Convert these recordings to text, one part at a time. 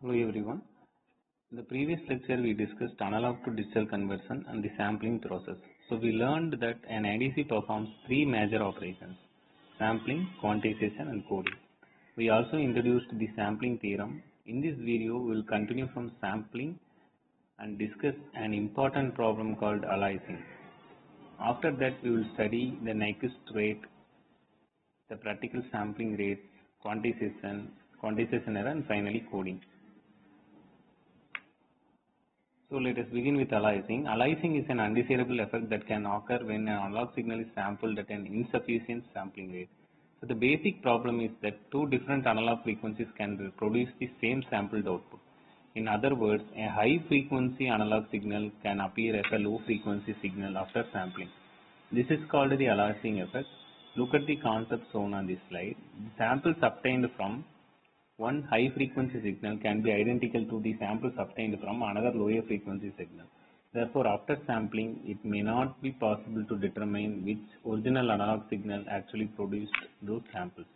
Hello everyone. In the previous lecture we discussed analog to digital conversion and the sampling process. So we learned that an ADC performs three major operations: sampling, quantization and coding. We also introduced the sampling theorem. In this video we will continue from sampling and discuss an important problem called aliasing. After that we will study the Nyquist rate, the practical sampling rates, quantization error and finally coding. So let us begin with aliasing. Aliasing is an undesirable effect that can occur when an analog signal is sampled at an insufficient sampling rate. So the basic problem is that two different analog frequencies can produce the same sampled output. In other words, a high frequency analog signal can appear as a low frequency signal after sampling. This is called the aliasing effect. Look at the concept shown on this slide. The samples obtained from one high frequency signal can be identical to the samples obtained from another lower frequency signal. Therefore, after sampling, it may not be possible to determine which original analog signal actually produced those samples.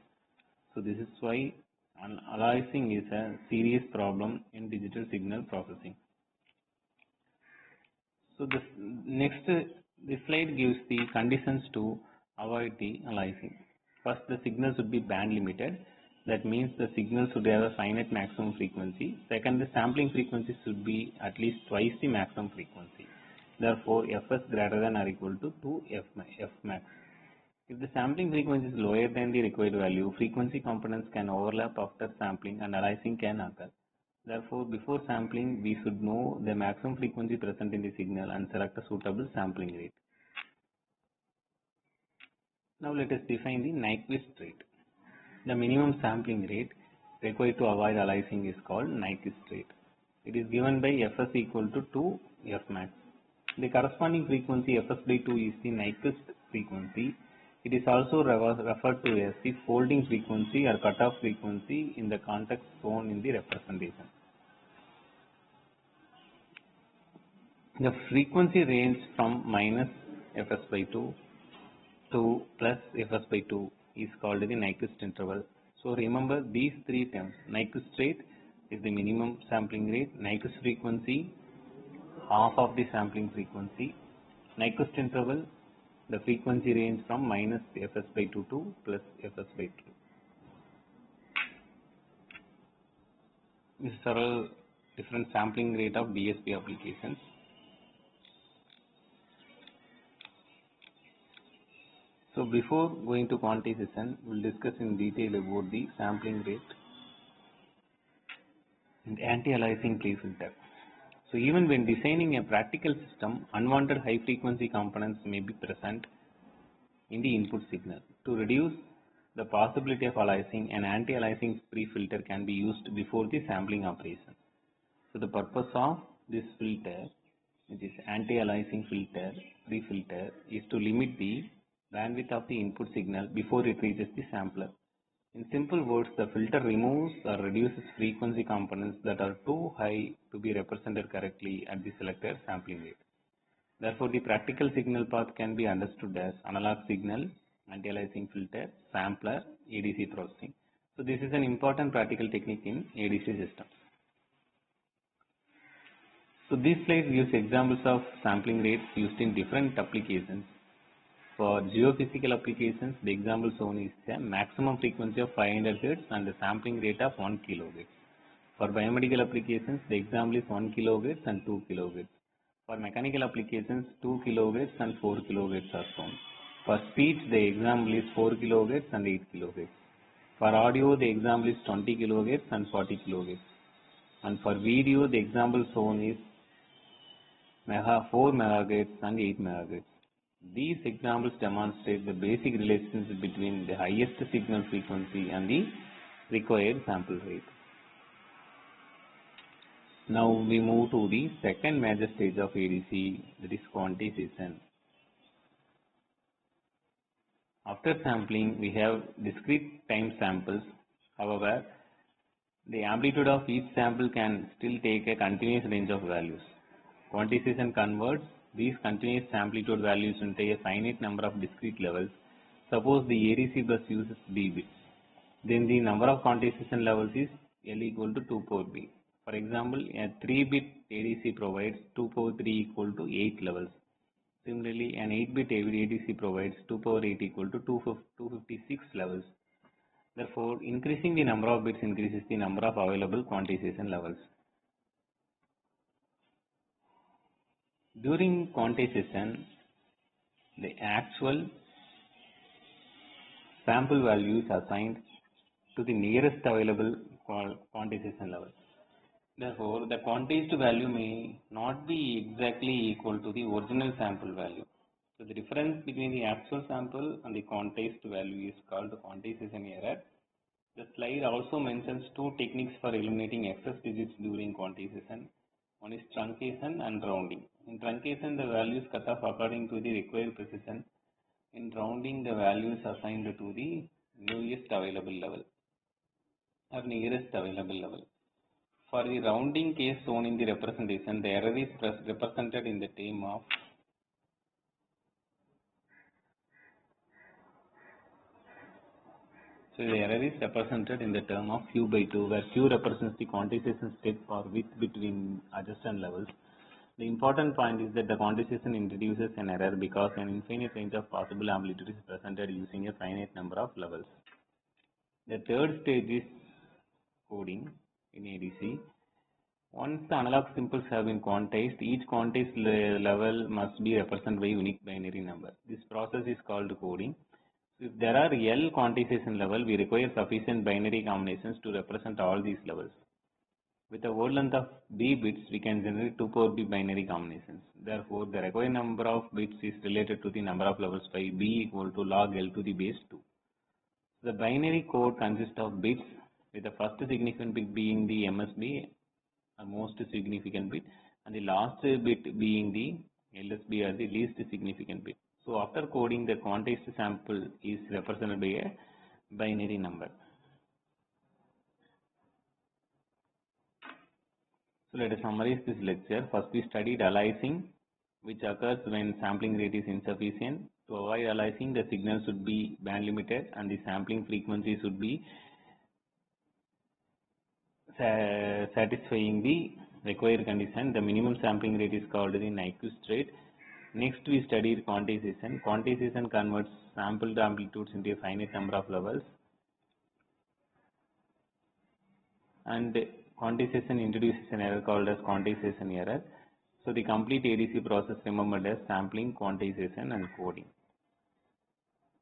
So this is why aliasing is a serious problem in digital signal processing. So this slide gives the conditions to avoid the aliasing. First, the signal should be band limited. That means the signal should have a finite maximum frequency. Second, the sampling frequency should be at least twice the maximum frequency. Therefore, Fs greater than or equal to 2 Fmax. If the sampling frequency is lower than the required value, frequency components can overlap after sampling and aliasing can occur. Therefore, before sampling, we should know the maximum frequency present in the signal and select a suitable sampling rate. Now let us define the Nyquist rate. The minimum sampling rate required to avoid aliasing is called Nyquist rate. It is given by Fs equal to 2 Fmax. The corresponding frequency Fs by 2 is the Nyquist frequency. It is also referred to as the folding frequency or cutoff frequency in the context shown in the representation. The frequency range from minus Fs by 2 to plus Fs by 2 is called the Nyquist interval. So remember these three terms. Nyquist rate is the minimum sampling rate, Nyquist frequency half of the sampling frequency, Nyquist interval the frequency range from minus Fs by 2 to plus Fs by 2. These are several different sampling rate of DSP applications. So before going to quantization, we will discuss in detail about the sampling rate and anti-aliasing pre-filter. So even when designing a practical system, unwanted high frequency components may be present in the input signal. To reduce the possibility of aliasing, an anti-aliasing pre-filter can be used before the sampling operation. So the purpose of this filter, which is anti-aliasing filter, pre-filter, is to limit the bandwidth of the input signal before it reaches the sampler. In simple words, the filter removes or reduces frequency components that are too high to be represented correctly at the selected sampling rate. Therefore, the practical signal path can be understood as analog signal, anti-aliasing filter, sampler, ADC processing. So this is an important practical technique in ADC systems. So this slide gives examples of sampling rates used in different applications. For geophysical applications, the example shown is a maximum frequency of 500 Hz and the sampling rate of 1 kHz. For biomedical applications, the example is 1 kHz and 2 kHz. For mechanical applications, 2 kHz and 4 kHz are shown. For speech, the example is 4 kHz and 8 kHz. For audio, the example is 20 kHz and 40 kHz. And for video, the example shown is 4 MHz and 8 MHz. These examples demonstrate the basic relationship between the highest signal frequency and the required sample rate. Now we move to the second major stage of ADC, that is quantization. After sampling, we have discrete time samples. However, the amplitude of each sample can still take a continuous range of values. Quantization converts these continuous amplitude values into a finite number of discrete levels. Suppose the ADC bus uses B bits. Then the number of quantization levels is L equal to 2 power B. For example, a 3-bit ADC provides 2 power 3 equal to 8 levels. Similarly, an 8-bit ADC provides 2 power 8 equal to 256 levels. Therefore, increasing the number of bits increases the number of available quantization levels. During quantization, the actual sample value is assigned to the nearest available quantization level. Therefore, the quantized value may not be exactly equal to the original sample value. So, the difference between the actual sample and the quantized value is called the quantization error. The slide also mentions two techniques for eliminating excess digits during quantization. One is truncation and rounding. In truncation, the value is cut off according to the required precision. In rounding, the value is assigned to the newest available level or nearest available level. For the rounding case shown in the representation, the error is represented in the term of q by 2, where q represents the quantization step or width between adjacent levels. The important point is that the quantization introduces an error because an infinite range of possible amplitude is presented using a finite number of levels. The third stage is coding in ADC. Once the analog symbols have been quantized, each quantized level must be represented by a unique binary number. This process is called coding. If there are L quantization level, we require sufficient binary combinations to represent all these levels. With a word length of b bits, we can generate 2 power b binary combinations. Therefore, the required number of bits is related to the number of levels by b equal to log L to the base 2. The binary code consists of bits, with the first significant bit being the MSB, most significant bit, and the last bit being the LSB or the least significant bit. So after coding, the quantized sample is represented by a binary number. So let us summarize this lecture. First, we studied aliasing, which occurs when sampling rate is insufficient. To avoid aliasing, the signal should be band limited and the sampling frequency should be satisfying the required condition. The minimum sampling rate is called the Nyquist rate. Next, we studied quantization. Quantization converts sampled amplitudes into a finite number of levels, and quantization introduces an error called as quantization error. So the complete ADC process remembered as sampling, quantization and coding.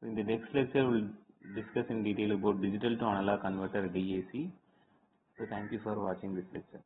So in the next lecture, we will discuss in detail about digital to analog converter DAC. So thank you for watching this lecture.